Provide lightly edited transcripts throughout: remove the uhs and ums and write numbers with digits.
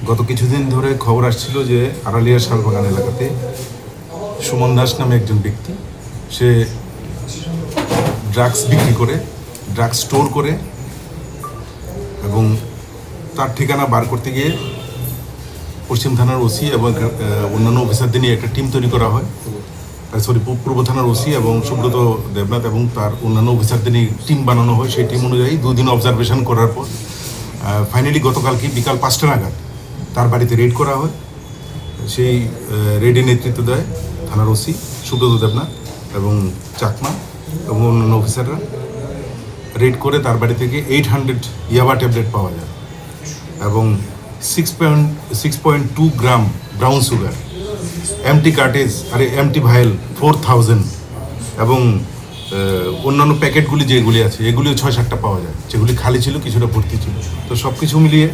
গত কিছুদিন ধরে খবর আসছিল যে আড়ালিয়া শালবাগান এলাকাতে সুমন দাস নামে একজন ব্যক্তি, সে ড্রাগস বিক্রি করে, ড্রাগস স্টোর করে, এবং তার ঠিকানা বার করতে গিয়ে পশ্চিম থানার ওসি এবং অন্যান্য অফিসারদের নিয়ে একটা টিম তৈরি করা হয়। পূর্ব থানার ওসি এবং সুব্রত দেবনাথ এবং তার অন্যান্য অফিসারদের নিয়ে টিম বানানো হয়। সেই টিম অনুযায়ী 2 দিন অবজারভেশন করার পর ফাইনালি গতকালকে বিকাল 5টা নাগাদ তার বাড়িতে রেড করা হয়। সেই রেডে নেতৃত্ব দেয় থানার ওসি সুব্রত দেবনাথ এবং চাকমা এবং অন্যান্য অফিসাররা। রেড করে তার বাড়ি থেকে 800 ইয়াবা ট্যাবলেট পাওয়া যায় এবং 6.2 gram brown sugar, empty cartridge আর এমটি ভাইল 4000 এবং অন্যান্য প্যাকেটগুলি যেগুলি আছে এগুলিও 6-7টা পাওয়া যায়, যেগুলি খালি ছিল, কিছুটা ভর্তি ছিল। তো সব কিছু মিলিয়ে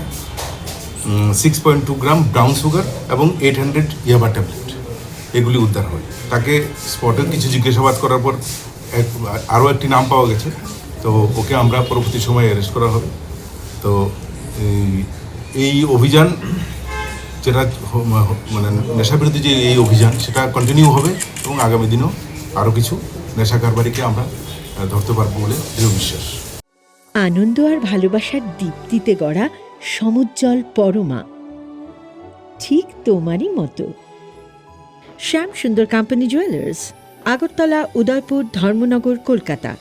6.2 গ্রাম ব্রাউন সুগার এবং 800 ইয়াবা ট্যাবলেট এগুলি উদ্ধার হয়। তাকে স্পটে কিছু জিজ্ঞাসাবাদ করার পর আরও একটি নাম পাওয়া গেছে, তো ওকে আমরা পরবর্তী সময়ে অ্যারেস্ট করা হবে। তো এই অভিযান যেটা মানে নেশাবিরোধী যে এই অভিযান, সেটা কন্টিনিউ হবে এবং আগামী দিনেও আরও কিছু নেশা কারবারিকে আমরা ধরতে পারবো বলে দৃঢ় বিশ্বাস। আনন্দ আর ভালোবাসার দীপ্তিতে গড়া সমুজ্জ্বল পরমা, ঠিক তোমারই মতো। শ্যাম সুন্দর কোম্পানি জুয়েলার্স, আগরতলা, উদয়পুর, ধর্মনগর, কলকাতা।